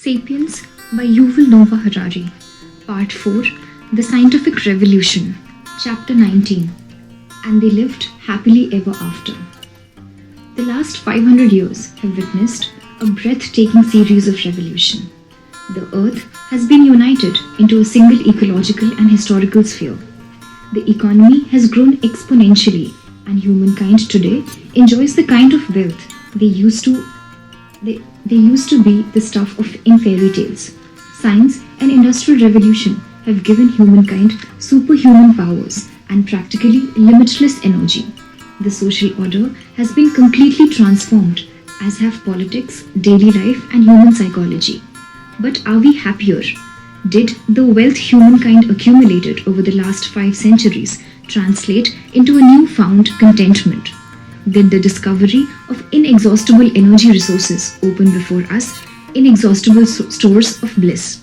Sapiens by Yuval Harari. Part 4 The Scientific Revolution. Chapter 19 And they lived happily ever after. The last 500 years have witnessed a breathtaking series of revolution. The earth has been united into a single ecological and historical sphere. The economy has grown exponentially, and humankind today enjoys the kind of wealth they used to be the stuff of in fairy tales. Science and industrial revolution have given humankind superhuman powers and practically limitless energy. The social order has been completely transformed, as have politics, daily life, and human psychology. But are we happier? Did the wealth humankind accumulated over the last 5 centuries translate into a newfound contentment? Did the discovery of inexhaustible energy resources open before us inexhaustible stores of bliss?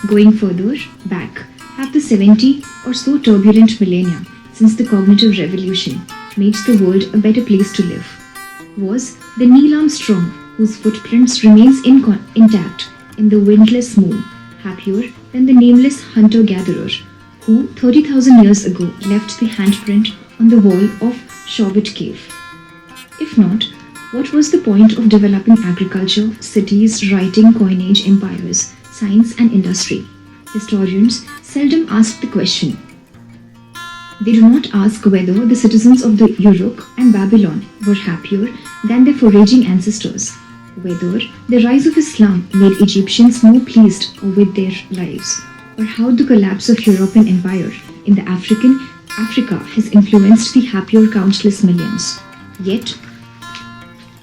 Going further back, have the 70 or so turbulent millennia since the cognitive revolution made the world a better place to live? Was the Neil Armstrong, whose footprints remains intact in the windless moon, happier than the nameless hunter-gatherer who 30,000 years ago left the handprint on the wall of Shovet Cave? If not, what was the point of developing agriculture, cities, writing, coinage, empires, science and industry? Historians seldom ask the question. They do not ask whether the citizens of the Uruk and Babylon were happier than their foraging ancestors, whether the rise of Islam made Egyptians more pleased with their lives, or how the collapse of European empire in the Africa has influenced the happier countless millions. Yet,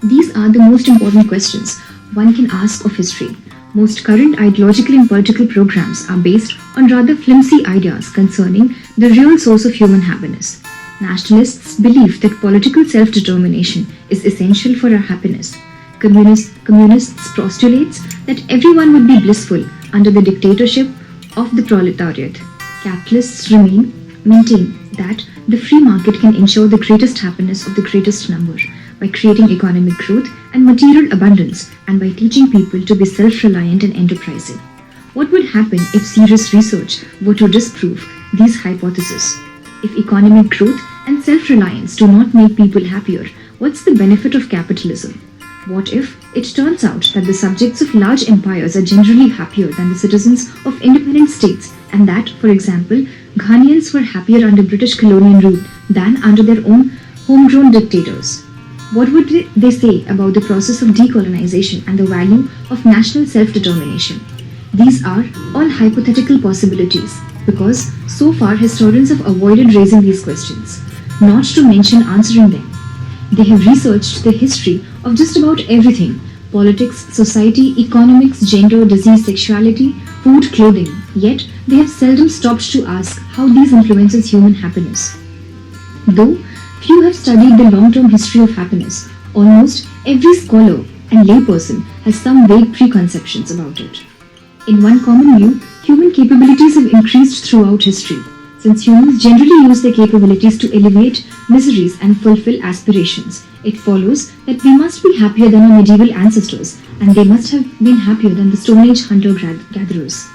these are the most important questions one can ask of history. Most current ideological and political programs are based on rather flimsy ideas concerning the real source of human happiness. Nationalists believe that political self-determination is essential for our happiness. Communists postulate that everyone would be blissful under the dictatorship of the proletariat. Capitalists maintain that the free market can ensure the greatest happiness of the greatest number by creating economic growth and material abundance, and by teaching people to be self-reliant and enterprising. What would happen if serious research were to disprove these hypotheses? If economic growth and self-reliance do not make people happier, what's the benefit of capitalism? What if it turns out that the subjects of large empires are generally happier than the citizens of independent states, and that, for example, Ghanaians were happier under British colonial rule than under their own homegrown dictators? What would they say about the process of decolonization and the value of national self-determination? These are all hypothetical possibilities, because so far historians have avoided raising these questions, not to mention answering them. They have researched the history of just about everything: politics, society, economics, gender, disease, sexuality, food, clothing. Yet they have seldom stopped to ask how these influences human happiness. Though few have studied the long-term history of happiness, almost every scholar and layperson has some vague preconceptions about it. In one common view, human capabilities have increased throughout history, since humans generally use their capabilities to alleviate miseries and fulfill aspirations. It follows that we must be happier than our medieval ancestors, and they must have been happier than the Stone Age hunter-gatherers.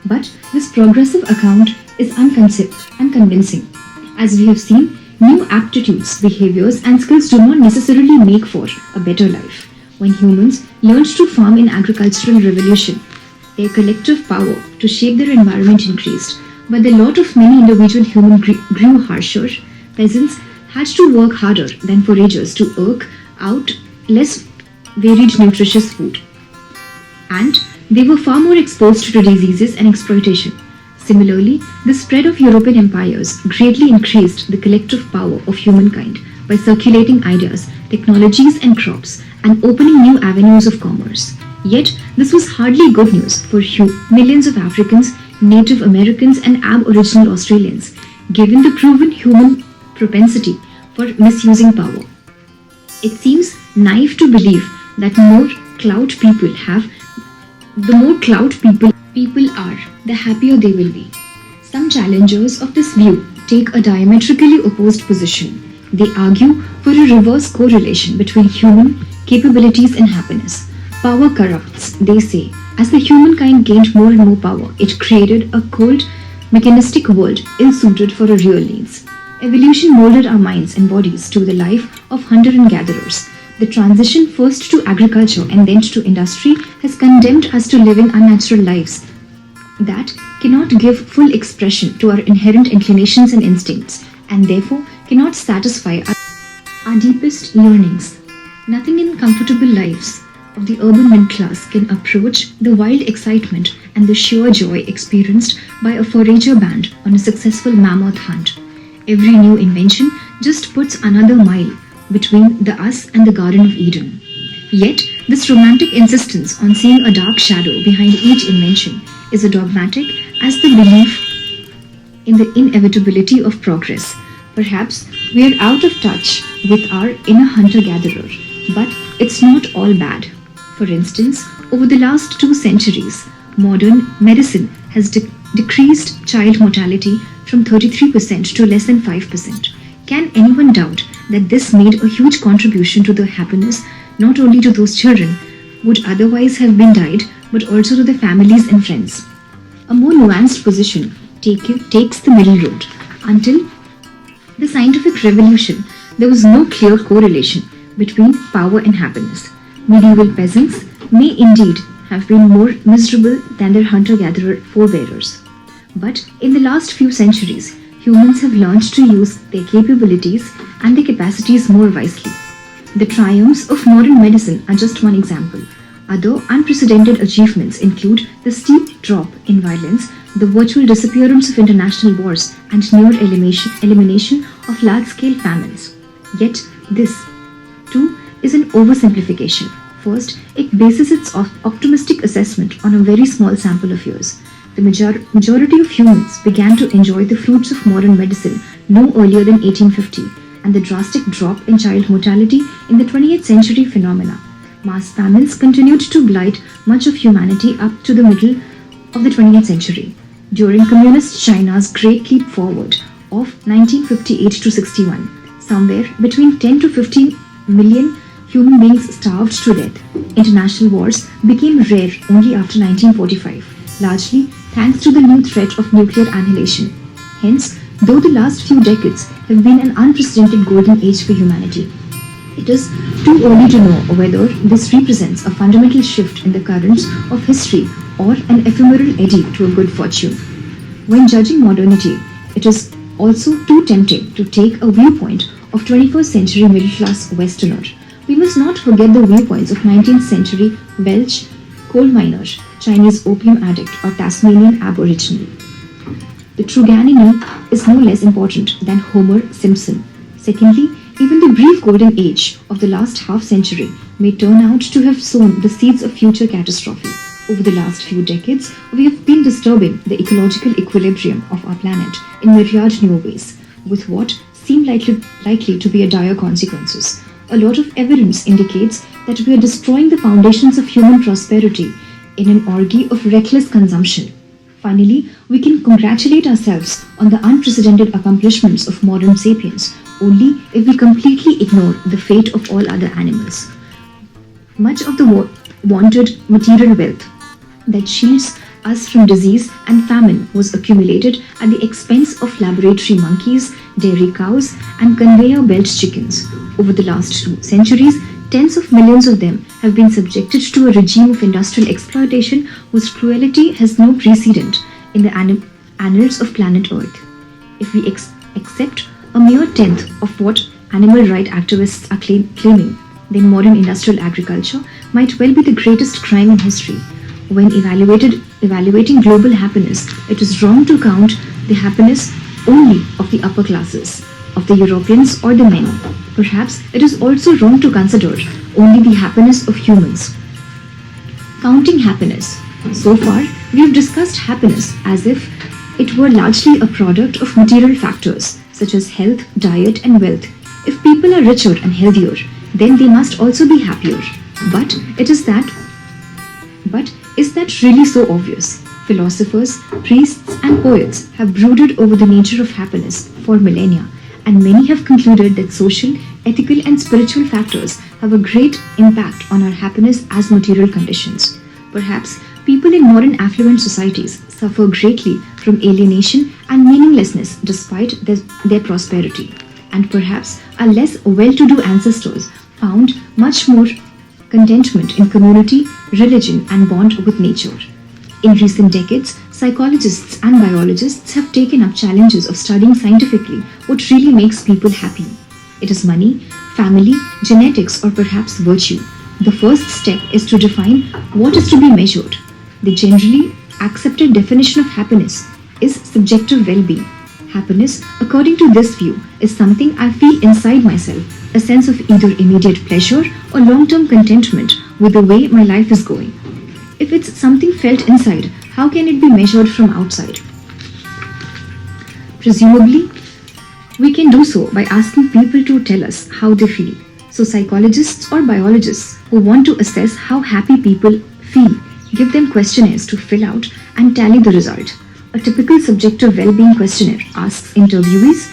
But this progressive account is unconvincing. As we have seen, new aptitudes, behaviors, and skills do not necessarily make for a better life. When humans learned to farm in agricultural revolution, their collective power to shape their environment increased, but the lot of many individual humans grew harsher. Peasants had to work harder than foragers to eke out less varied nutritious food, and they were far more exposed to diseases and exploitation. Similarly, the spread of European empires greatly increased the collective power of humankind by circulating ideas, technologies and crops, and opening new avenues of commerce. Yet, this was hardly good news for millions of Africans, Native Americans and Aboriginal Australians, given the proven human propensity for misusing power. It seems naive to believe that the more clout people are, the happier they will be. Some challengers of this view take a diametrically opposed position. They argue for a reverse correlation between human capabilities and happiness. Power corrupts, they say, As the humankind gained more and more power, it created a cold, mechanistic world ill-suited for our real needs. Evolution molded our minds and bodies to the life of hunter and gatherers. The transition first to agriculture and then to industry has condemned us to living unnatural lives that cannot give full expression to our inherent inclinations and instincts, and therefore cannot satisfy our deepest yearnings. Nothing in comfortable lives of the urban middle class can approach the wild excitement and the sheer joy experienced by a forager band on a successful mammoth hunt. Every new invention just puts another mile between the us and the Garden of Eden. Yet, this romantic insistence on seeing a dark shadow behind each invention is as dogmatic as the belief in the inevitability of progress. Perhaps we are out of touch with our inner hunter-gatherer, but it's not all bad. For instance, over the last 2 centuries, modern medicine has decreased child mortality from 33% to less than 5%. Can anyone doubt that this made a huge contribution to the happiness not only to those children who would otherwise have been died, but also to their families and friends? A more nuanced position takes the middle road. Until the scientific revolution, there was no clear correlation between power and happiness. Medieval peasants may indeed have been more miserable than their hunter-gatherer forebears. But in the last few centuries, humans have learned to use their capabilities and their capacities more wisely. The triumphs of modern medicine are just one example. Other unprecedented achievements include the steep drop in violence, the virtual disappearance of international wars, and near elimination of large-scale famines. Yet this, too, is an oversimplification. First, it bases its optimistic assessment on a very small sample of years. The majority of humans began to enjoy the fruits of modern medicine no earlier than 1850, and the drastic drop in child mortality in the 20th century phenomena. Mass famines continued to blight much of humanity up to the middle of the 20th century. During Communist China's Great Leap Forward of 1958 to 61, somewhere between 10 to 15 million human beings starved to death. International wars became rare only after 1945, largely thanks to the new threat of nuclear annihilation. Hence, though the last few decades have been an unprecedented golden age for humanity, it is too early to know whether this represents a fundamental shift in the currents of history or an ephemeral eddy to a good fortune. When judging modernity, it is also too tempting to take a viewpoint of 21st century middle-class Westerner. We must not forget the viewpoints of 19th century Welsh coal miner, Chinese opium addict, or Tasmanian Aborigine. The Truganini is no less important than Homer Simpson. Secondly, even the brief golden age of the last half-century may turn out to have sown the seeds of future catastrophe. Over the last few decades, we have been disturbing the ecological equilibrium of our planet in myriad new ways, with what seem likely to be dire consequences. A lot of evidence indicates that we are destroying the foundations of human prosperity in an orgy of reckless consumption. Finally, we can congratulate ourselves on the unprecedented accomplishments of modern sapiens only if we completely ignore the fate of all other animals. Much of the wanted material wealth that shields us from disease and famine was accumulated at the expense of laboratory monkeys, dairy cows, and conveyor belt chickens. Over the last 2 centuries, tens of millions of them have been subjected to a regime of industrial exploitation whose cruelty has no precedent in the annals of planet Earth. If we accept a mere tenth of what animal rights activists are claiming, then modern industrial agriculture might well be the greatest crime in history. When evaluating global happiness, it is wrong to count the happiness only of the upper classes, of the Europeans or the men. Perhaps it is also wrong to consider only the happiness of humans. Counting happiness. So far, we have discussed happiness as if it were largely a product of material factors such as health, diet, and wealth. If people are richer and healthier, then they must also be happier. But is that really so obvious? Philosophers, priests, and poets have brooded over the nature of happiness for millennia, and many have concluded that social, ethical, and spiritual factors have a great impact on our happiness as material conditions. Perhaps People in modern affluent societies suffer greatly from alienation and meaninglessness despite their prosperity, and perhaps our less well-to-do ancestors found much more contentment in community, religion, and bond with nature. In recent decades, psychologists and biologists have taken up challenges of studying scientifically what really makes people happy. It is money, family, genetics, or perhaps virtue. The first step is to define what is to be measured. The generally accepted definition of happiness is subjective well-being. Happiness, according to this view, is something I feel inside myself, a sense of either immediate pleasure or long-term contentment with the way my life is going. If it's something felt inside, how can it be measured from outside? Presumably, we can do so by asking people to tell us how they feel. So psychologists or biologists who want to assess how happy people feel give them questionnaires to fill out and tally the result. A typical subjective well-being questionnaire asks interviewees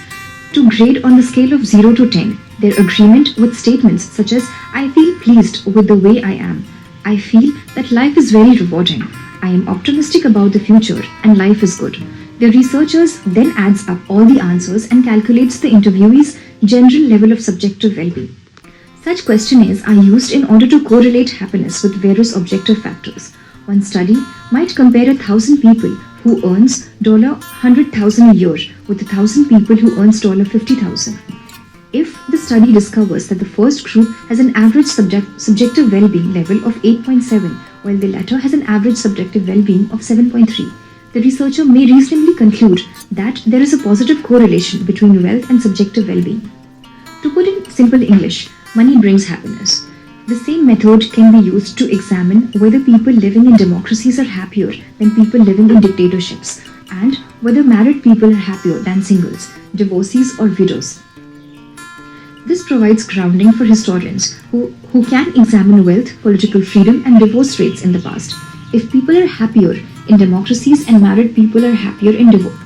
to grade on the scale of 0 to 10 their agreement with statements such as I feel pleased with the way I am. I feel that life is very rewarding. I am optimistic about the future and life is good. The researchers then adds up all the answers and calculates the interviewee's general level of subjective well-being. Such questionnaires are used in order to correlate happiness with various objective factors. One study might compare 1,000 people who earns $100,000 a year with 1,000 people who earns $50,000. If the study discovers that the first group has an average subjective well-being level of 8.7, while the latter has an average subjective well-being of 7.3, the researcher may reasonably conclude that there is a positive correlation between wealth and subjective well-being. To put in simple English, money brings happiness. The same method can be used to examine whether people living in democracies are happier than people living in dictatorships, and whether married people are happier than singles, divorcees, or widows. This provides grounding for historians who can examine wealth, political freedom, and divorce rates in the past. If people are happier in democracies and married people are happier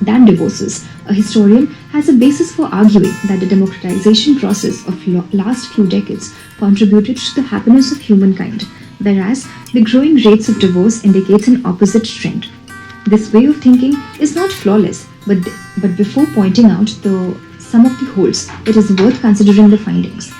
than divorces, a historian has a basis for arguing that the democratization process of last few decades contributed to the happiness of humankind, whereas the growing rates of divorce indicates an opposite trend. This way of thinking is not flawless, but before pointing out some of the holes, it is worth considering the findings.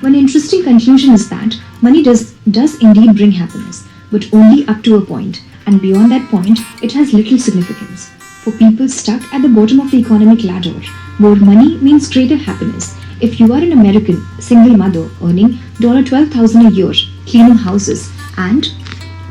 One interesting conclusion is that money does indeed bring happiness, but only up to a point, and beyond that point, it has little significance. For people stuck at the bottom of the economic ladder, more money means greater happiness. If you are an American single mother earning $12,000 a year, cleaning houses, and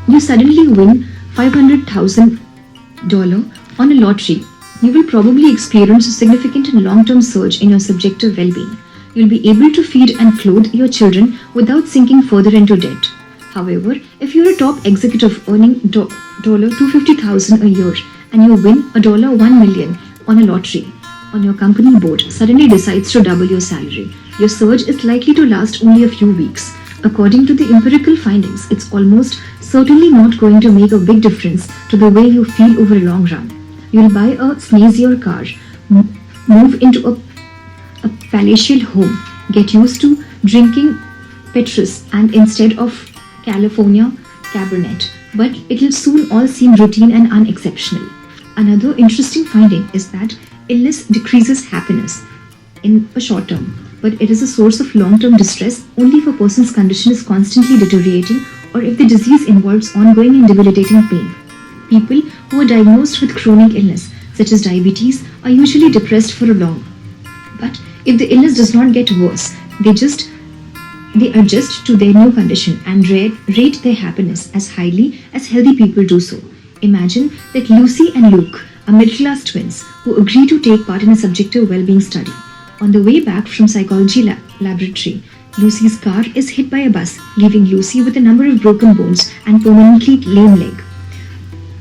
you suddenly win $500,000 on a lottery, you will probably experience a significant and long-term surge in your subjective well-being. You'll be able to feed and clothe your children without sinking further into debt. However, if you're a top executive earning $250,000 a year and you win $1 million on a lottery, on your company board suddenly decides to double your salary, your surge is likely to last only a few weeks. According to the empirical findings, it's almost certainly not going to make a big difference to the way you feel over a long run. You'll buy a snazzier car, move into a palatial home, get used to drinking Petrus and instead of California Cabernet, but it'll soon all seem routine and unexceptional. Another interesting finding is that illness decreases happiness in a short term, but it is a source of long-term distress only if a person's condition is constantly deteriorating or if the disease involves ongoing and debilitating pain. People who are diagnosed with chronic illness, such as diabetes, are usually depressed for a long. But if the illness does not get worse, they adjust to their new condition and rate their happiness as highly as healthy people do so. Imagine that Lucy and Luke are middle-class twins who agree to take part in a subjective well-being study. On the way back from psychology laboratory, Lucy's car is hit by a bus, leaving Lucy with a number of broken bones and permanently lame leg.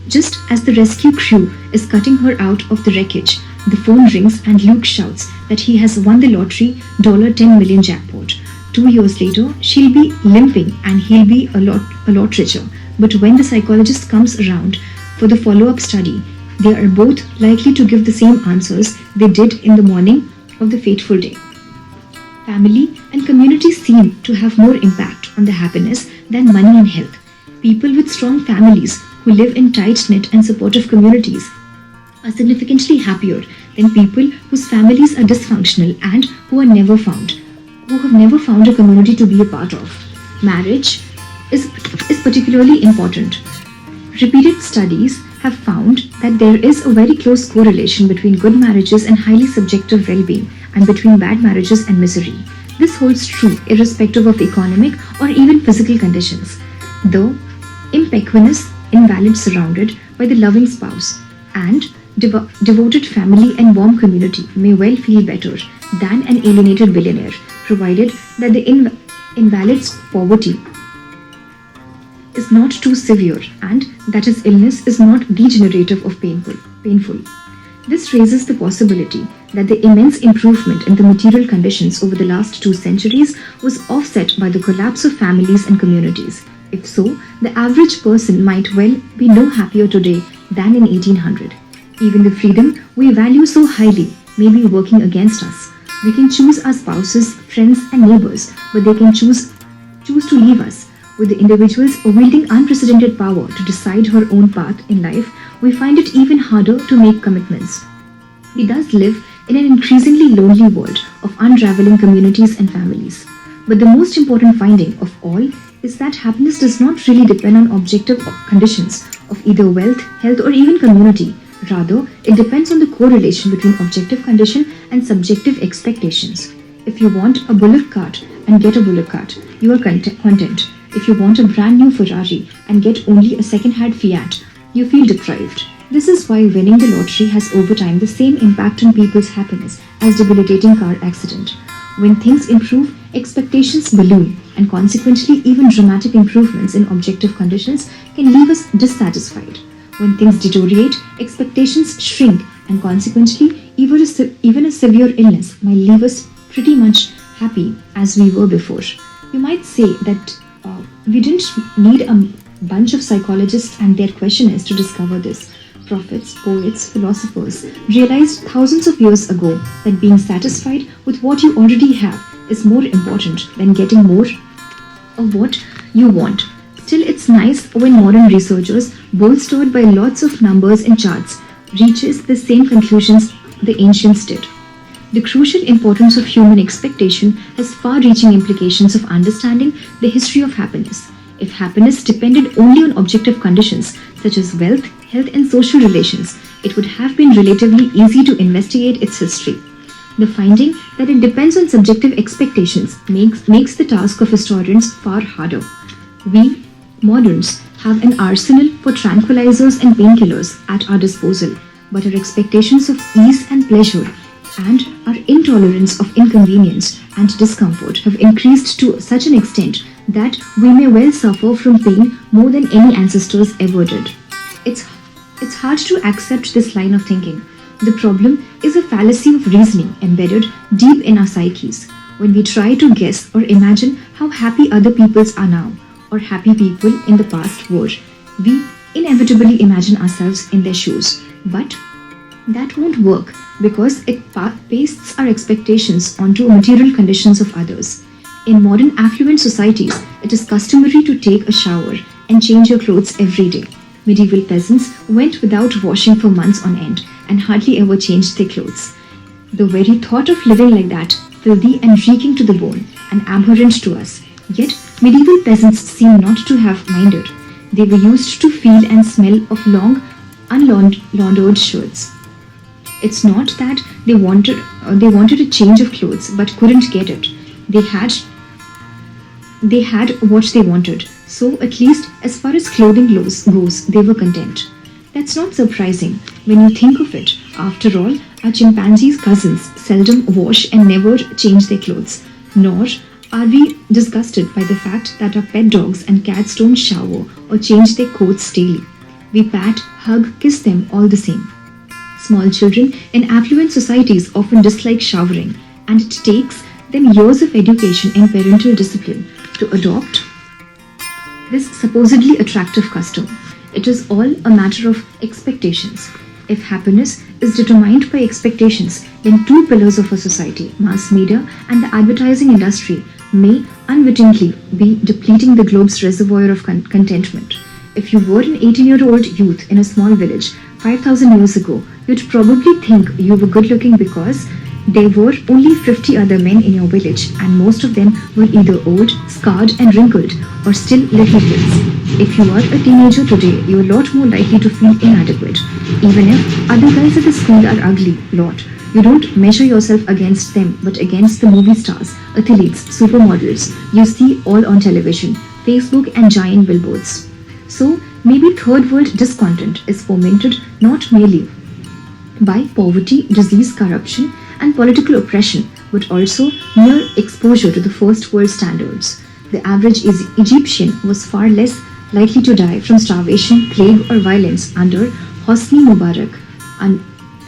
Just as the rescue crew is cutting her out of the wreckage, the phone rings and Luke shouts that he has won the lottery $10 million jackpot. 2 years later, she'll be limping and he'll be a lot richer. But when the psychologist comes around for the follow-up study, they are both likely to give the same answers they did in the morning of the fateful day. Family and community seem to have more impact on the happiness than money and health. People with strong families who who live in tight-knit and supportive communities are significantly happier than people whose families are dysfunctional and who have never found a community to be a part of. Marriage is particularly important. Repeated studies have found that there is a very close correlation between good marriages and highly subjective well-being, and between bad marriages and misery. This holds true irrespective of economic or even physical conditions. The impecunious invalid surrounded by the loving spouse and devoted family and warm community may well feel better than an alienated billionaire, provided that the invalid's poverty is not too severe and that his illness is not degenerative or painful. This raises the possibility that the immense improvement in the material conditions over the last 2 centuries was offset by the collapse of families and communities. If so, the average person might well be no happier today than in 1800. Even the freedom we value so highly may be working against us. We can choose our spouses, friends and neighbors, but they can choose to leave us. With the individuals wielding unprecedented power to decide her own path in life, we find it even harder to make commitments. We thus live in an increasingly lonely world of unraveling communities and families. But the most important finding of all is that happiness does not really depend on objective conditions of either wealth, health or even community. Rather, it depends on the correlation between objective condition and subjective expectations. If you want a bullock cart and get a bullock cart, you are content. If you want a brand new Ferrari and get only a second-hand Fiat, you feel deprived. This is why winning the lottery has over time the same impact on people's happiness as debilitating car accident. When things improve, expectations balloon, and consequently even dramatic improvements in objective conditions can leave us dissatisfied. When things deteriorate, expectations shrink, and consequently even a severe illness might leave us pretty much happy as we were before. You might say that we didn't need a bunch of psychologists and their questionnaires to discover this. Prophets, poets, philosophers realized thousands of years ago that being satisfied with what you already have is more important than getting more of what you want. Still, it's nice when modern researchers, bolstered by lots of numbers and charts, reaches the same conclusions the ancients did. The crucial importance of human expectation has far-reaching implications of understanding the history of happiness. If happiness depended only on objective conditions such as wealth, health and social relations, it would have been relatively easy to investigate its history. The finding that it depends on subjective expectations makes the task of historians far harder. We, moderns, have an arsenal for tranquilizers and painkillers at our disposal, but our expectations of ease and pleasure and our intolerance of inconvenience and discomfort have increased to such an extent that we may well suffer from pain more than any ancestors ever did. It's hard to accept this line of thinking. The problem is a fallacy of reasoning embedded deep in our psyches. When we try to guess or imagine how happy other peoples are now, or happy people in the past were, we inevitably imagine ourselves in their shoes. But that won't work because it pastes our expectations onto material conditions of others. In modern affluent societies, it is customary to take a shower and change your clothes every day. Medieval peasants went without washing for months on end and hardly ever changed their clothes. The very thought of living like that, filthy and reeking to the bone, and abhorrent to us. Yet, medieval peasants seem not to have minded. They were used to feel and smell of long, unlaundered shirts. It's not that they wanted a change of clothes but couldn't get it. They had what they wanted, so at least as far as clothing goes, they were content. That's not surprising when you think of it. After all, our chimpanzees' cousins seldom wash and never change their clothes, nor are we disgusted by the fact that our pet dogs and cats don't shower or change their coats daily. We pat, hug, kiss them all the same. Small children in affluent societies often dislike showering, and it takes them years of education and parental discipline to adopt this supposedly attractive custom. It is all a matter of expectations. If happiness is determined by expectations, then two pillars of a society, mass media and the advertising industry, may unwittingly be depleting the globe's reservoir of contentment. If you were an 18-year-old youth in a small village 5,000 years ago, you'd probably think you were good looking because there were only 50 other men in your village, and most of them were either old, scarred, and wrinkled, or still little kids. If you are a teenager today, you're a lot more likely to feel inadequate. Even if other guys at the school are ugly, you don't measure yourself against them, but against the movie stars, athletes, supermodels you see all on television, Facebook, and giant billboards. So, maybe third world discontent is fomented not merely by poverty, disease, corruption, and political oppression, but also mere exposure to the first world standards. The average Egyptian was far less likely to die from starvation, plague, or violence under Hosni Mubarak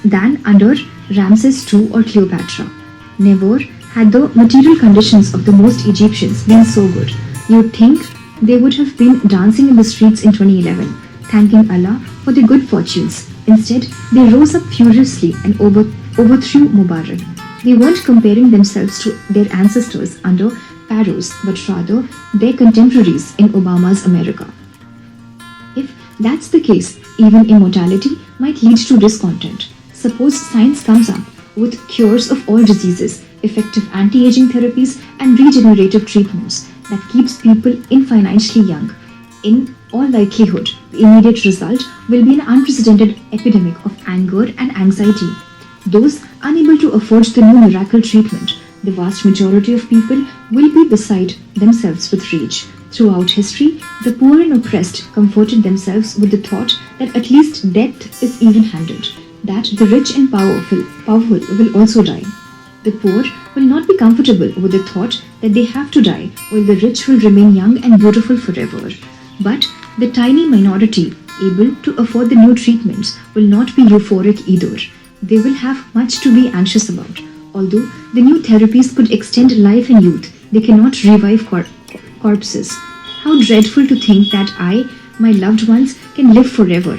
than under Ramses II or Cleopatra. Never had the material conditions of the most Egyptians been so good. You'd think they would have been dancing in the streets in 2011, thanking Allah for their good fortunes. Instead, they rose up furiously and overthrew Mubarak. They weren't comparing themselves to their ancestors under pharaohs, but rather their contemporaries in Obama's America. If that's the case, even immortality might lead to discontent. Suppose science comes up with cures of all diseases, effective anti-aging therapies, and regenerative treatments that keeps people infinitely young. In all likelihood, the immediate result will be an unprecedented epidemic of anger and anxiety. Those unable to afford the new miracle treatment, the vast majority of people will be beside themselves with rage. Throughout history, the poor and oppressed comforted themselves with the thought that at least death is even-handed, that the rich and powerful will also die. The poor will not be comfortable with the thought that they have to die, while the rich will remain young and beautiful forever. But the tiny minority able to afford the new treatments will not be euphoric either. They will have much to be anxious about. Although the new therapies could extend life and youth, they cannot revive corpses. How dreadful to think that my loved ones, can live forever.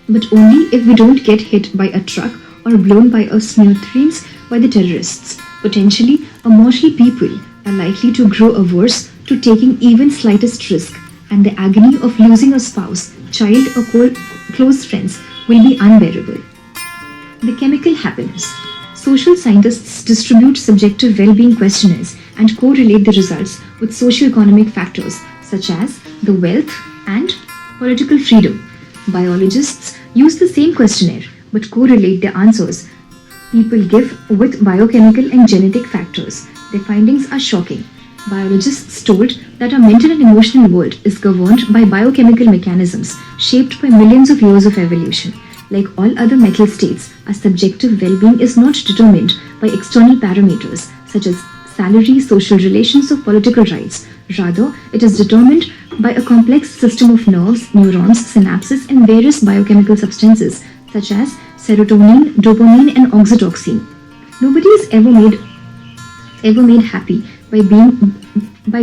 But only if we don't get hit by a truck or blown by a smithereens by the terrorists. Potentially, immortal people are likely to grow averse to taking even slightest risk, and the agony of losing a spouse, child, or close friends will be unbearable. The chemical happiness. Social scientists distribute subjective well-being questionnaires and correlate the results with socio-economic factors such as the wealth and political freedom. Biologists use the same questionnaire but correlate the answers people give with biochemical and genetic factors. Their findings are shocking. Biologists told that our mental and emotional world is governed by biochemical mechanisms shaped by millions of years of evolution. Like all other mental states, our subjective well-being is not determined by external parameters such as salary, social relations, or political rights. Rather, it is determined by a complex system of nerves, neurons, synapses, and various biochemical substances such as serotonin, dopamine, and oxytocin. Nobody is ever made happy by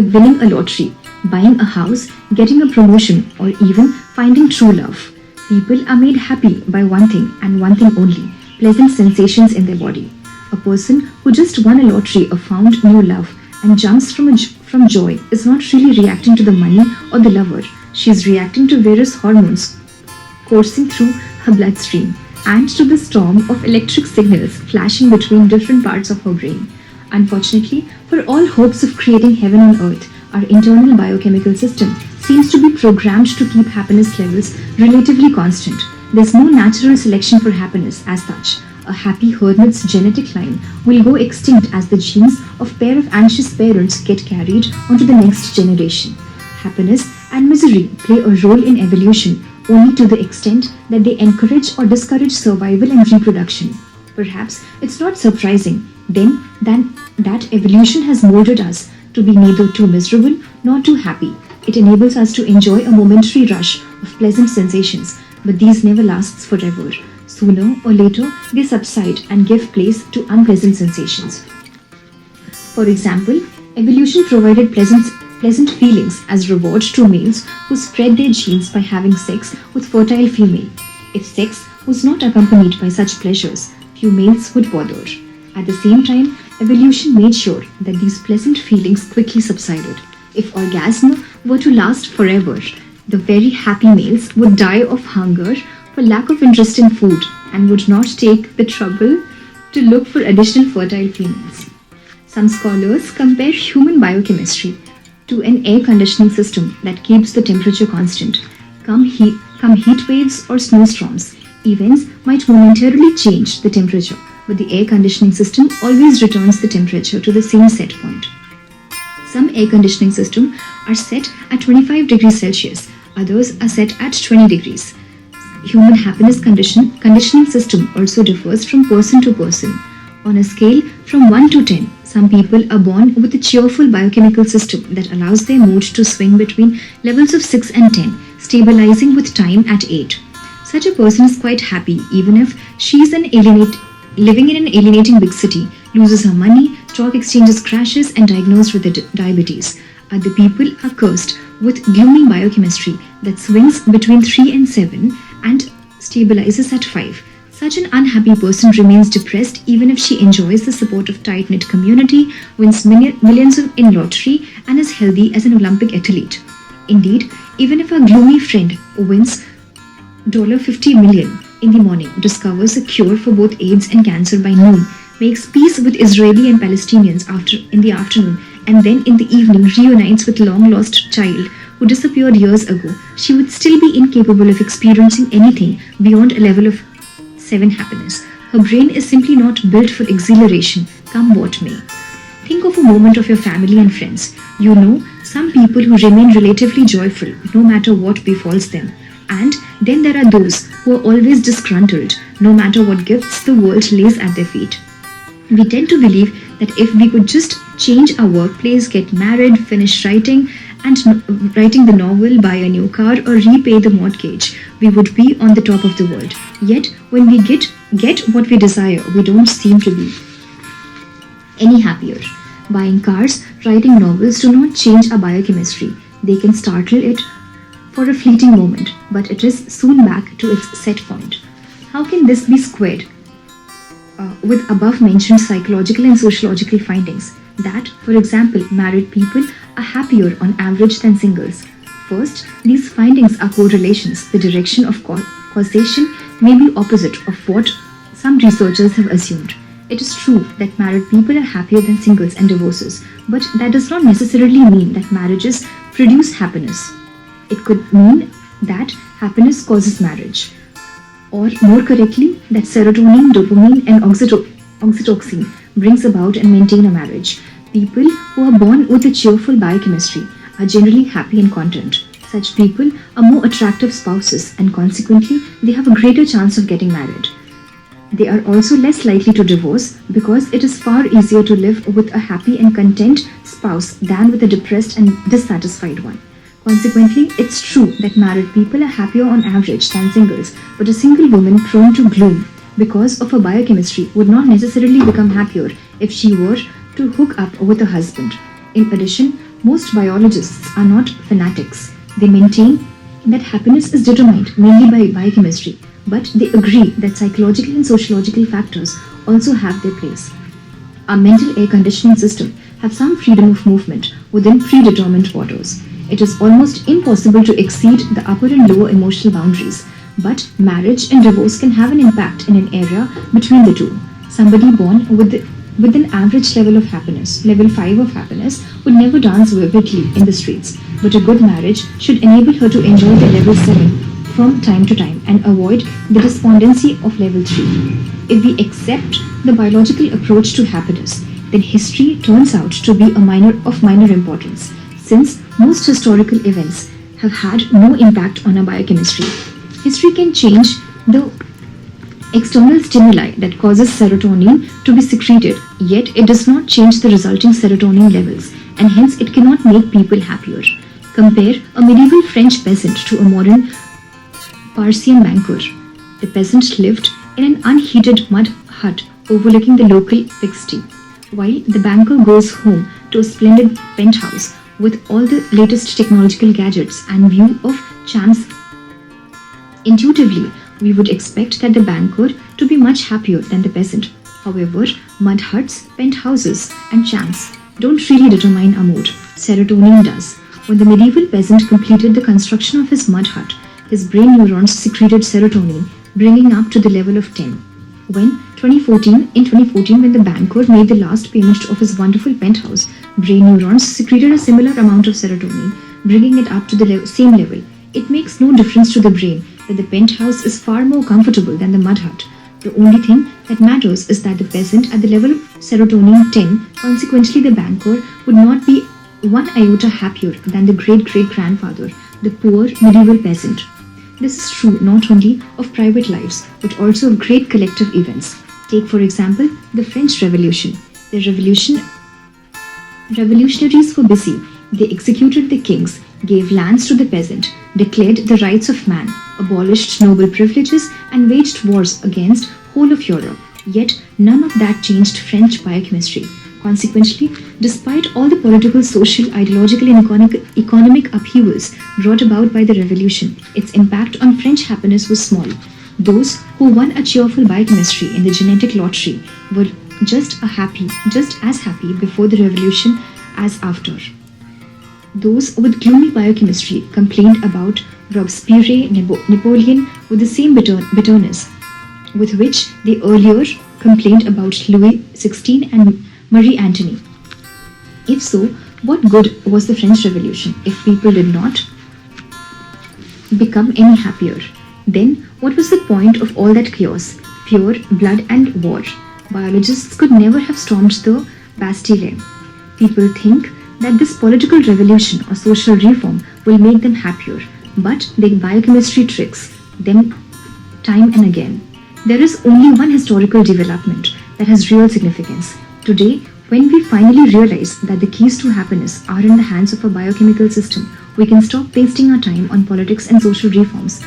winning a lottery, buying a house, getting a promotion, or even finding true love. People are made happy by one thing and one thing only: pleasant sensations in their body. A person who just won a lottery or found new love and jumps from joy is not really reacting to the money or the lover. She is reacting to various hormones coursing through her bloodstream and to the storm of electric signals flashing between different parts of her brain. Unfortunately, for all hopes of creating heaven on earth, our internal biochemical system seems to be programmed to keep happiness levels relatively constant. There's no natural selection for happiness as such. A happy hermit's genetic line will go extinct as the genes of pair of anxious parents get carried onto the next generation. Happiness and misery play a role in evolution only to the extent that they encourage or discourage survival and reproduction. Perhaps it's not surprising then that evolution has molded us to be neither too miserable nor too happy. It enables us to enjoy a momentary rush of pleasant sensations, but these never lasts forever. Sooner or later, they subside and give place to unpleasant sensations. For example, evolution provided pleasant feelings as reward to males who spread their genes by having sex with fertile female. If sex was not accompanied by such pleasures, few males would bother. At the same time, evolution made sure that these pleasant feelings quickly subsided. If orgasm were to last forever, The very happy males would die of hunger for lack of interest in food and would not take the trouble to look for additional fertile females. Some scholars compare human biochemistry to an air conditioning system that keeps the temperature constant. Come heat waves or snowstorms, events might momentarily change the temperature, but the air conditioning system always returns the temperature to the same set point. Some air conditioning systems are set at 25 degrees Celsius, others are set at 20 degrees. Human happiness conditioning system also differs from person to person. On a scale from 1 to 10, some people are born with a cheerful biochemical system that allows their mood to swing between levels of 6 and 10, stabilizing with time at 8. Such a person is quite happy even if she is living in an alienating big city, loses her money, stock exchanges crashes, and diagnosed with diabetes. Other people are cursed with gloomy biochemistry that swings between 3 and 7 and stabilizes at 5. Such an unhappy person remains depressed even if she enjoys the support of tight-knit community, wins millions in lottery, and is healthy as an Olympic athlete. Indeed, even if a gloomy friend wins $50 million in the morning, discovers a cure for both AIDS and cancer by noon, makes peace with Israeli and Palestinians in the afternoon, and then in the evening reunites with long-lost child who disappeared years ago, she would still be incapable of experiencing anything beyond a level of 7 happiness. Her brain is simply not built for exhilaration, come what may. Think of a moment of your family and friends. You know some people who remain relatively joyful no matter what befalls them. And then there are those who are always disgruntled no matter what gifts the world lays at their feet. We tend to believe that if we could just change our workplace, get married, finish writing the novel, buy a new car, or repay the mortgage, we would be on the top of the world. Yet, when we get what we desire, we don't seem to be any happier. Buying cars, writing novels do not change our biochemistry. They can startle it for a fleeting moment, but it is soon back to its set point. How can this be squared with above-mentioned psychological and sociological findings? That, for example, married people are happier on average than singles. First, these findings are correlations. The direction of causation may be opposite of what some researchers have assumed. It is true that married people are happier than singles and divorces, but that does not necessarily mean that marriages produce happiness. It could mean that happiness causes marriage, or more correctly, that serotonin, dopamine, and oxytocin brings about and maintain a marriage. People who are born with a cheerful biochemistry are generally happy and content. Such people are more attractive spouses and consequently they have a greater chance of getting married. They are also less likely to divorce because it is far easier to live with a happy and content spouse than with a depressed and dissatisfied one. Consequently, it's true that married people are happier on average than singles, but a single woman prone to gloom because of her biochemistry would not necessarily become happier if she were to hook up with a husband. In addition, most biologists are not fanatics. They maintain that happiness is determined mainly by biochemistry, but they agree that psychological and sociological factors also have their place. Our mental air conditioning system have some freedom of movement within predetermined borders. It is almost impossible to exceed the upper and lower emotional boundaries, but marriage and divorce can have an impact in an area between the two. Somebody born with an average level of happiness, level 5 of happiness, would never dance vividly in the streets, but a good marriage should enable her to enjoy the level 7 from time to time and avoid the despondency of level 3. If we accept the biological approach to happiness, then history turns out to be of minor importance, since most historical events have had no impact on our biochemistry. History can change the external stimuli that causes serotonin to be secreted, yet it does not change the resulting serotonin levels, and hence it cannot make people happier. Compare a medieval French peasant to a modern Parisian banker. The peasant lived in an unheated mud hut overlooking the local pigsty, while the banker goes home to a splendid penthouse with all the latest technological gadgets and view of chance. Intuitively, we would expect that the banker to be much happier than the peasant. However, mud huts, penthouses, and chance don't really determine our mood. Serotonin does. When the medieval peasant completed the construction of his mud hut, his brain neurons secreted serotonin, bringing up to the level of 10. In 2014, when the banker made the last payment of his wonderful penthouse, brain neurons secreted a similar amount of serotonin, bringing it up to the same level. It makes no difference to the brain that the penthouse is far more comfortable than the mud hut. The only thing that matters is that the peasant at the level of serotonin 10, consequently the banker, would not be one iota happier than the great-great-grandfather, the poor medieval peasant. This is true not only of private lives, but also of great collective events. Take, for example, the French Revolution. The revolutionaries were busy. They executed the kings, gave lands to the peasant, declared the rights of man, abolished noble privileges, and waged wars against whole of Europe. Yet none of that changed French biochemistry. Consequently, despite all the political, social, ideological, and economic upheavals brought about by the revolution, its impact on French happiness was small. Those who won a cheerful biochemistry in the genetic lottery were just as happy before the revolution as after. Those with gloomy biochemistry complained about Robespierre, Napoleon with the same bitterness with which they earlier complained about Louis XVI and Marie Antoinette. If so, what good was the French Revolution if people did not become any happier? Then, what was the point of all that chaos, fear, blood, and war? Biologists could never have stormed the Bastille. People think that this political revolution or social reform will make them happier, but the biochemistry tricks them time and again. There is only one historical development that has real significance. Today, when we finally realize that the keys to happiness are in the hands of a biochemical system, we can stop wasting our time on politics and social reforms,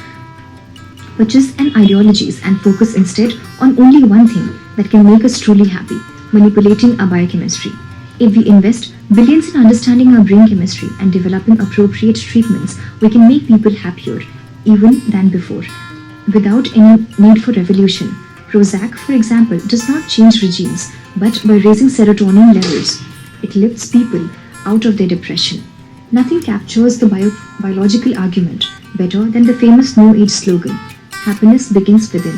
purchase and ideologies, and focus instead on only one thing that can make us truly happy: manipulating our biochemistry. If we invest billions in understanding our brain chemistry and developing appropriate treatments, we can make people happier even than before, without any need for revolution. Prozac, for example, does not change regimes, but by raising serotonin levels, it lifts people out of their depression. Nothing captures the biological argument better than the famous No Age slogan, "Happiness begins within."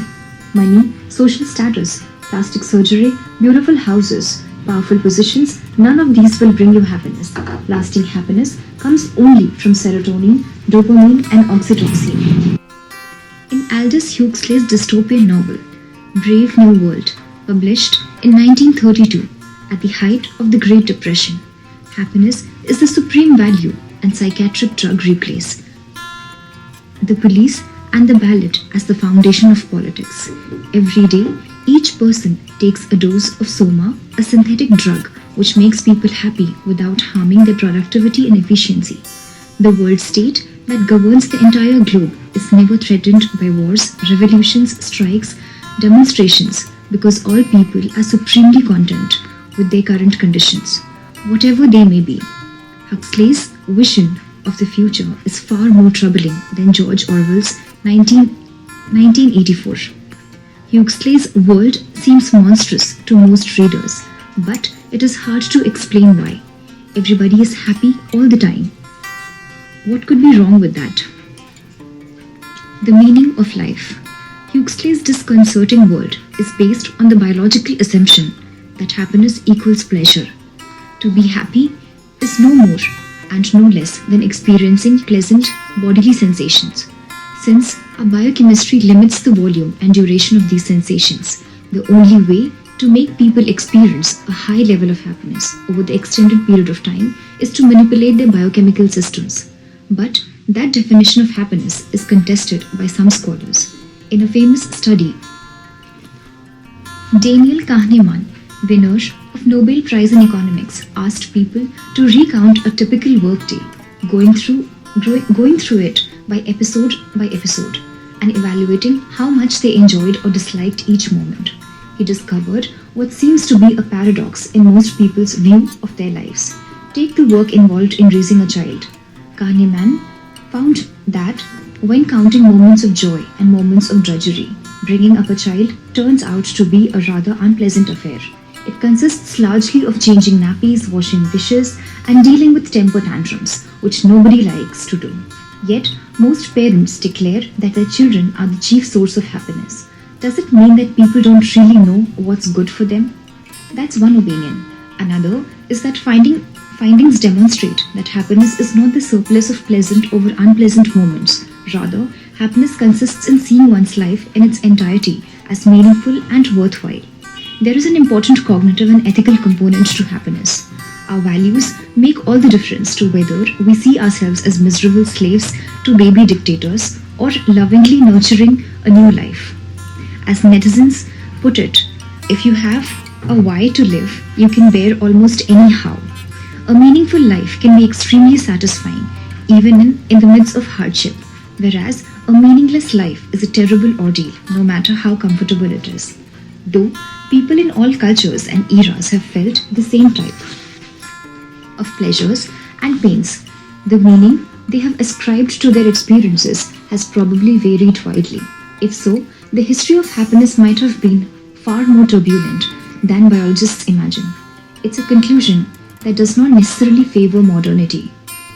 Money, social status, plastic surgery, beautiful houses, powerful positions, none of these will bring you happiness. Lasting happiness comes only from serotonin, dopamine, and oxytocin. In Aldous Huxley's dystopian novel, Brave New World, published in 1932, at the height of the Great Depression, happiness is the supreme value and psychiatric drug replace the police and the ballot as the foundation of politics. Every day, each person takes a dose of soma, a synthetic drug which makes people happy without harming their productivity and efficiency. The world state that governs the entire globe is never threatened by wars, revolutions, strikes, demonstrations, because all people are supremely content with their current conditions, whatever they may be. Huxley's vision of the future is far more troubling than George Orwell's 1984. Huxley's world seems monstrous to most readers, but it is hard to explain why. Everybody is happy all the time. What could be wrong with that? The meaning of life. Huxley's disconcerting world is based on the biological assumption that happiness equals pleasure. To be happy is no more and no less than experiencing pleasant bodily sensations. Since our biochemistry limits the volume and duration of these sensations, the only way to make people experience a high level of happiness over the extended period of time is to manipulate their biochemical systems. But that definition of happiness is contested by some scholars. In a famous study, Daniel Kahneman, winner of Nobel Prize in Economics, asked people to recount a typical workday, going through it by episode, and evaluating how much they enjoyed or disliked each moment. He discovered what seems to be a paradox in most people's view of their lives. Take the work involved in raising a child. Kahneman found that when counting moments of joy and moments of drudgery, bringing up a child turns out to be a rather unpleasant affair. It consists largely of changing nappies, washing dishes, and dealing with temper tantrums, which nobody likes to do. Yet, most parents declare that their children are the chief source of happiness. Does it mean that people don't really know what's good for them? That's one opinion. Another is that findings demonstrate that happiness is not the surplus of pleasant over unpleasant moments. Rather, happiness consists in seeing one's life in its entirety as meaningful and worthwhile. There is an important cognitive and ethical component to happiness. Our values make all the difference to whether we see ourselves as miserable slaves to baby dictators or lovingly nurturing a new life. As netizens put it, if you have a why to live, you can bear almost any how. A meaningful life can be extremely satisfying, even in the midst of hardship, whereas a meaningless life is a terrible ordeal, no matter how comfortable it is. Though people in all cultures and eras have felt the same type of pleasures and pains, the meaning they have ascribed to their experiences has probably varied widely. If so, the history of happiness might have been far more turbulent than biologists imagine. It's a conclusion that does not necessarily favor modernity.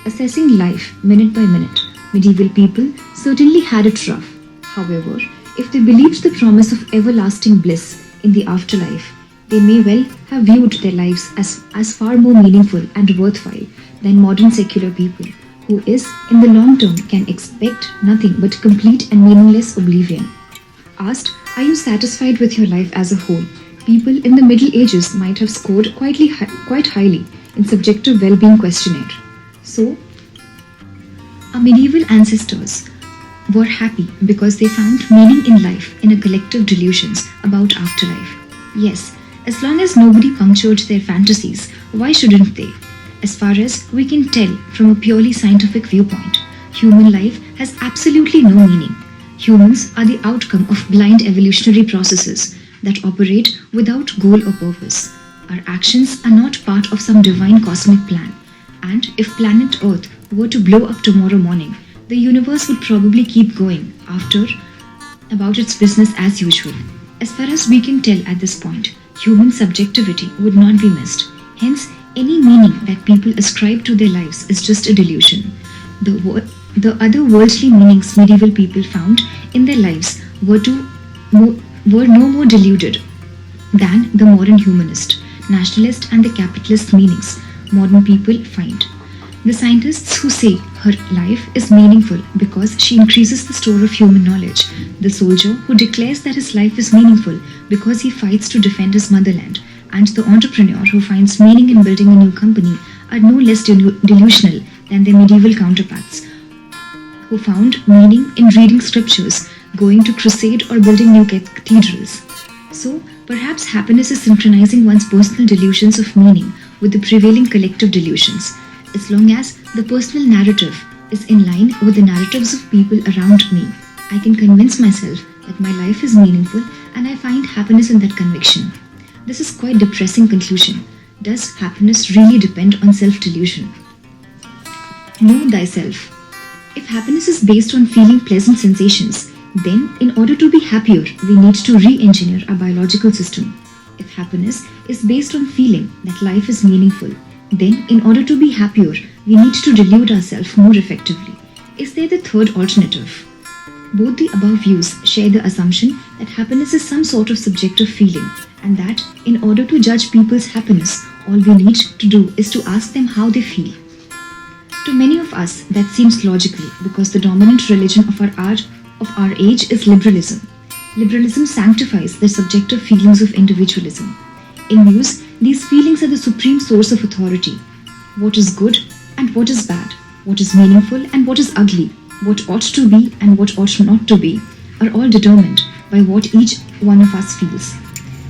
Assessing life minute by minute, medieval people certainly had it rough. However, if they believed the promise of everlasting bliss in the afterlife, they may well have viewed their lives as far more meaningful and worthwhile than modern secular people, who in the long term can expect nothing but complete and meaningless oblivion. Asked, are you satisfied with your life as a whole? People in the Middle Ages might have scored quite highly in subjective well-being questionnaire. So, our medieval ancestors were happy because they found meaning in life in a collective delusions about afterlife. Yes, as long as nobody punctured their fantasies, why shouldn't they? As far as we can tell from a purely scientific viewpoint, human life has absolutely no meaning. Humans are the outcome of blind evolutionary processes that operate without goal or purpose. Our actions are not part of some divine cosmic plan, and if planet Earth were to blow up tomorrow morning, the universe would probably keep going about its business as usual. As far as we can tell at this point, human subjectivity would not be missed. Hence, any meaning that people ascribe to their lives is just a delusion. The other worldly meanings medieval people found in their lives were no more deluded than the modern humanist, nationalist and the capitalist meanings modern people find. The scientists who say her life is meaningful because she increases the store of human knowledge, the soldier who declares that his life is meaningful because he fights to defend his motherland, and the entrepreneur who finds meaning in building a new company are no less delusional than their medieval counterparts, who found meaning in reading scriptures, going to crusade or building new cathedrals. So, perhaps happiness is synchronizing one's personal delusions of meaning with the prevailing collective delusions. As long as the personal narrative is in line with the narratives of people around me, I can convince myself that my life is meaningful and I find happiness in that conviction. This is quite depressing conclusion. Does happiness really depend on self-delusion? Know thyself. If happiness is based on feeling pleasant sensations, then in order to be happier, we need to re-engineer our biological system. If happiness is based on feeling that life is meaningful, then in order to be happier, we need to delude ourselves more effectively. Is there the third alternative? Both the above views share the assumption that happiness is some sort of subjective feeling, and that in order to judge people's happiness, all we need to do is to ask them how they feel. To many of us, that seems logical because the dominant religion of our age is liberalism. Liberalism sanctifies the subjective feelings of individualism. In Muse, these feelings are the supreme source of authority. What is good and what is bad, what is meaningful and what is ugly, what ought to be and what ought not to be, are all determined by what each one of us feels.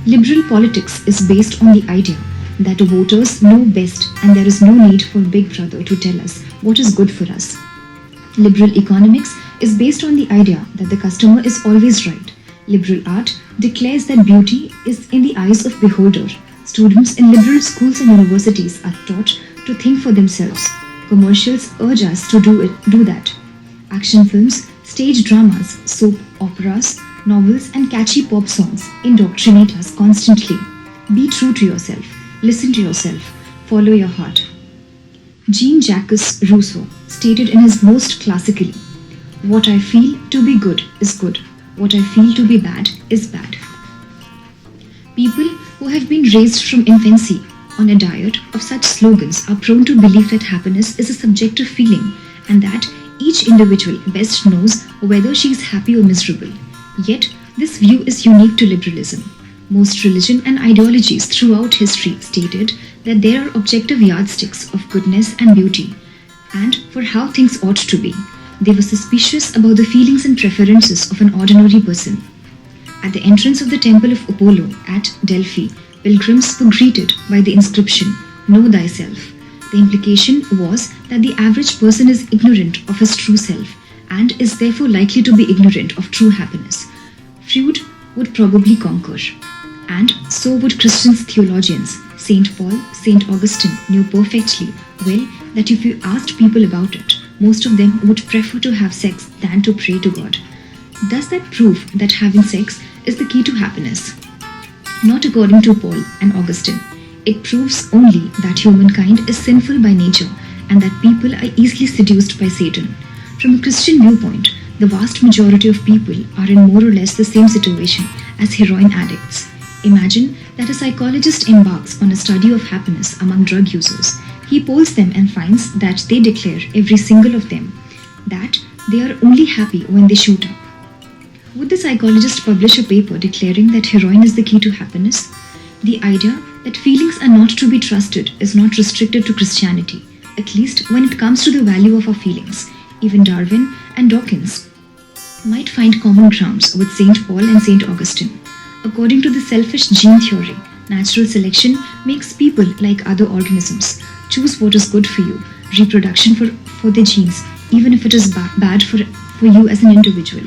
Liberal politics is based on the idea that the voters know best and there is no need for Big Brother to tell us what is good for us. Liberal economics is based on the idea that the customer is always right. Liberal art declares that beauty is in the eyes of beholder. Students in liberal schools and universities are taught to think for themselves. Commercials urge us to do that. Action films, stage dramas, soap operas, novels and catchy pop songs indoctrinate us constantly. Be true to yourself. Listen to yourself. Follow your heart. Jean-Jacques Rousseau stated in his most classically, "What I feel to be good is good. What I feel to be bad is bad." People who have been raised from infancy on a diet of such slogans are prone to believe that happiness is a subjective feeling and that each individual best knows whether she is happy or miserable. Yet, this view is unique to liberalism. Most religion and ideologies throughout history stated that there are objective yardsticks of goodness and beauty, and for how things ought to be. They were suspicious about the feelings and preferences of an ordinary person. At the entrance of the temple of Apollo at Delphi, pilgrims were greeted by the inscription, "Know thyself." The implication was that the average person is ignorant of his true self and is therefore likely to be ignorant of true happiness. Freud would probably concur, and so would Christian theologians. St. Paul, St. Augustine knew perfectly well that if you asked people about it, most of them would prefer to have sex than to pray to God. Does that prove that having sex is the key to happiness? Not according to Paul and Augustine. It proves only that humankind is sinful by nature and that people are easily seduced by Satan. From a Christian viewpoint, the vast majority of people are in more or less the same situation as heroin addicts. Imagine that a psychologist embarks on a study of happiness among drug users. He polls them and finds that they declare, every single of them, that they are only happy when they shoot up. Would the psychologist publish a paper declaring that heroin is the key to happiness? The idea that feelings are not to be trusted is not restricted to Christianity, at least when it comes to the value of our feelings. Even Darwin and Dawkins might find common grounds with St. Paul and St. Augustine. According to the selfish gene theory, natural selection makes people like other organisms. Choose what is good for you, reproduction for the genes, even if it is bad for you as an individual.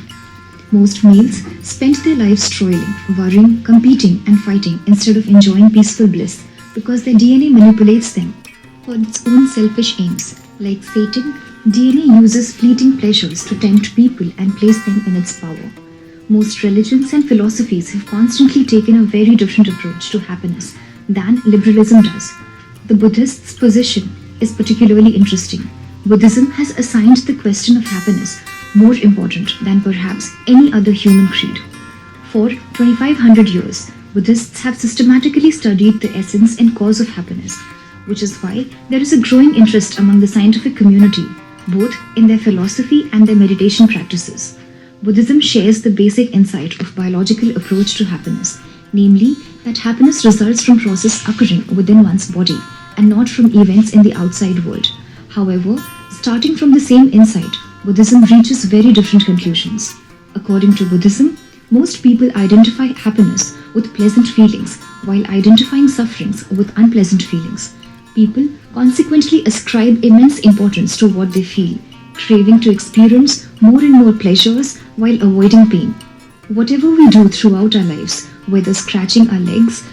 Most males spend their lives toiling, worrying, competing and fighting instead of enjoying peaceful bliss because their DNA manipulates them for its own selfish aims. Like Satan, DNA uses fleeting pleasures to tempt people and place them in its power. Most religions and philosophies have constantly taken a very different approach to happiness than liberalism does. The Buddhist's position is particularly interesting. Buddhism has assigned the question of happiness more important than perhaps any other human creed. For 2500 years, Buddhists have systematically studied the essence and cause of happiness, which is why there is a growing interest among the scientific community, both in their philosophy and their meditation practices. Buddhism shares the basic insight of biological approach to happiness, namely that happiness results from processes occurring within one's body and not from events in the outside world. However, starting from the same insight, Buddhism reaches very different conclusions. According to Buddhism, most people identify happiness with pleasant feelings while identifying sufferings with unpleasant feelings. People consequently ascribe immense importance to what they feel, craving to experience more and more pleasures while avoiding pain. Whatever we do throughout our lives, whether scratching our legs,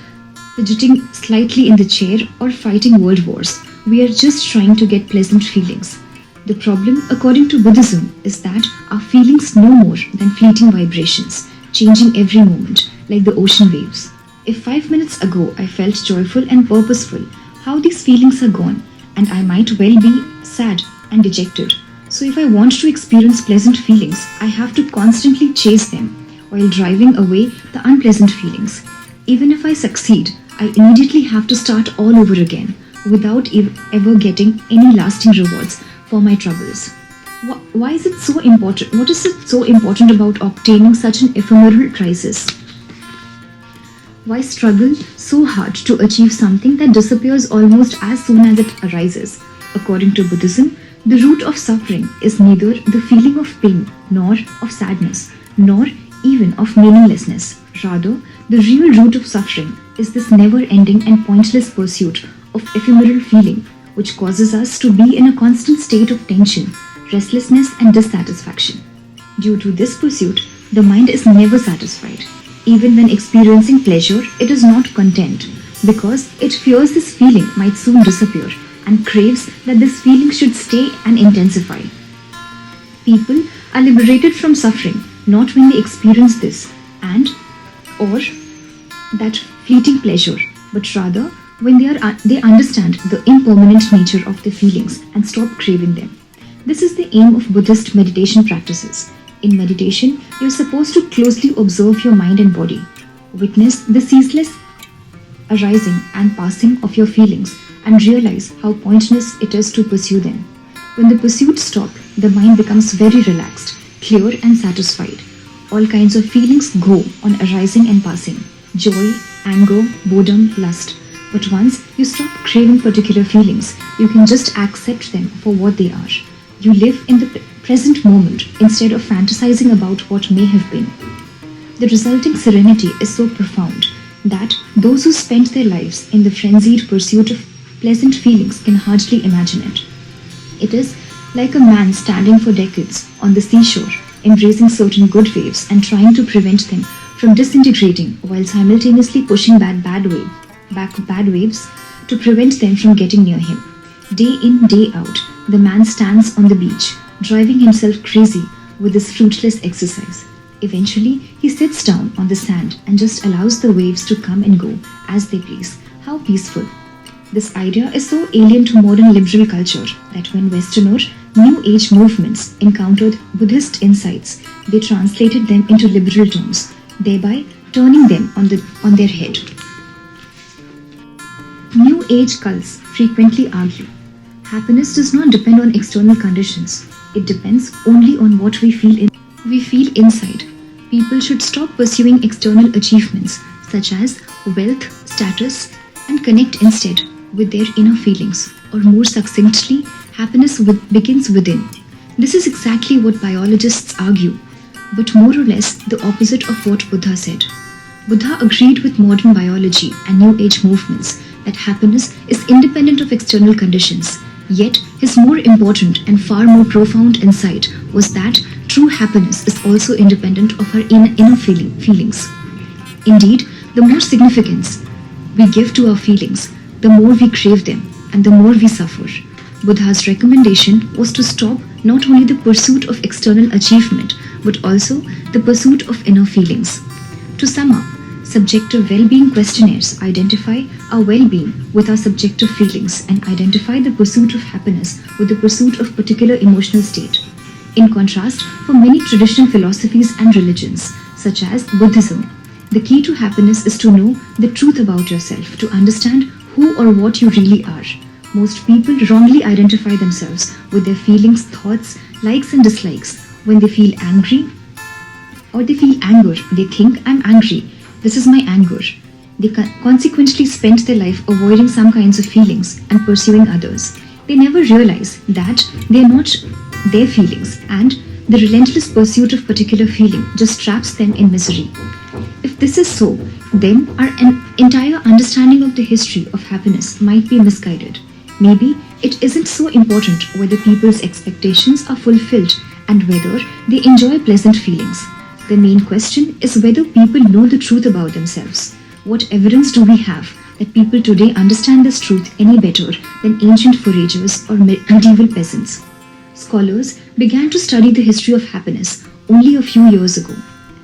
fidgeting slightly in the chair, or fighting world wars, we are just trying to get pleasant feelings. The problem, according to Buddhism, is that our feelings no more than fleeting vibrations, changing every moment, like the ocean waves. If 5 minutes ago I felt joyful and purposeful, how these feelings are gone, and I might well be sad and dejected. So if I want to experience pleasant feelings, I have to constantly chase them while driving away the unpleasant feelings. Even if I succeed, I immediately have to start all over again without ever getting any lasting rewards for my troubles. Why is it so important? What is it so important about obtaining such an ephemeral crisis? Why struggle so hard to achieve something that disappears almost as soon as it arises? According to Buddhism, the root of suffering is neither the feeling of pain, nor of sadness, nor even of meaninglessness. Rather, the real root of suffering is this never-ending and pointless pursuit of ephemeral feeling, which causes us to be in a constant state of tension, restlessness and dissatisfaction. Due to this pursuit, the mind is never satisfied. Even when experiencing pleasure, it is not content, because it fears this feeling might soon disappear and craves that this feeling should stay and intensify. People are liberated from suffering not when they experience this and or that fleeting pleasure, but rather when they understand the impermanent nature of their feelings and stop craving them. This is the aim of Buddhist meditation practices. In meditation, you're supposed to closely observe your mind and body, witness the ceaseless arising and passing of your feelings, and realize how pointless it is to pursue them. When the pursuits stop, the mind becomes very relaxed, clear and satisfied. All kinds of feelings go on arising and passing: joy, anger, boredom, lust. But once you stop craving particular feelings, you can just accept them for what they are. You live in the present moment instead of fantasizing about what may have been. The resulting serenity is so profound that those who spend their lives in the frenzied pursuit of pleasant feelings can hardly imagine it. It is like a man standing for decades on the seashore, embracing certain good waves and trying to prevent them from disintegrating while simultaneously pushing back bad waves to prevent them from getting near him. Day in, day out, the man stands on the beach, driving himself crazy with this fruitless exercise. Eventually, he sits down on the sand and just allows the waves to come and go as they please. How peaceful! This idea is so alien to modern liberal culture that when Westerner New Age movements encountered Buddhist insights, they translated them into liberal terms, thereby turning them on their head. New Age cults frequently argue happiness does not depend on external conditions. It depends only on what we feel inside. People should stop pursuing external achievements such as wealth, status, and connect instead with their inner feelings, or more succinctly, happiness begins within. This is exactly what biologists argue, but more or less the opposite of what Buddha said. Buddha agreed with modern biology and New Age movements that happiness is independent of external conditions. Yet, his more important and far more profound insight was that true happiness is also independent of our inner feelings. Indeed, the more significance we give to our feelings, the more we crave them and the more we suffer. Buddha's recommendation was to stop not only the pursuit of external achievement, but also the pursuit of inner feelings. To sum up, subjective well-being questionnaires identify our well-being with our subjective feelings and identify the pursuit of happiness with the pursuit of particular emotional state. In contrast, for many traditional philosophies and religions, such as Buddhism, the key to happiness is to know the truth about yourself, to understand who or what you really are. Most people wrongly identify themselves with their feelings, thoughts, likes and dislikes. When they feel angry or they feel anger, they think, "I'm angry. This is my anger." They consequently spend their life avoiding some kinds of feelings and pursuing others. They never realize that they are not their feelings, and the relentless pursuit of particular feeling just traps them in misery. If this is so, then our entire understanding of the history of happiness might be misguided. Maybe it isn't so important whether people's expectations are fulfilled and whether they enjoy pleasant feelings. The main question is whether people know the truth about themselves. What evidence do we have that people today understand this truth any better than ancient foragers or medieval peasants? Scholars began to study the history of happiness only a few years ago,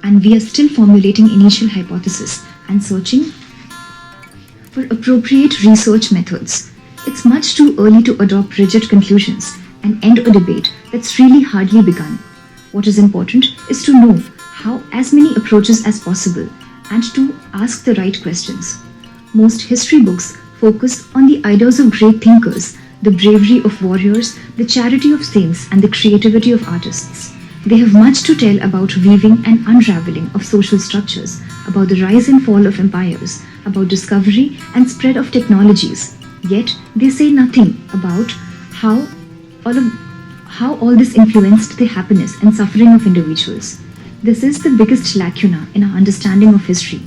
and we are still formulating initial hypotheses and searching for appropriate research methods. It's much too early to adopt rigid conclusions and end a debate that's really hardly begun. What is important is to know how as many approaches as possible and to ask the right questions. Most history books focus on the ideas of great thinkers, the bravery of warriors, the charity of saints, and the creativity of artists. They have much to tell about weaving and unraveling of social structures, about the rise and fall of empires, about discovery and spread of technologies. Yet, they say nothing about how all this influenced the happiness and suffering of individuals. This is the biggest lacuna in our understanding of history.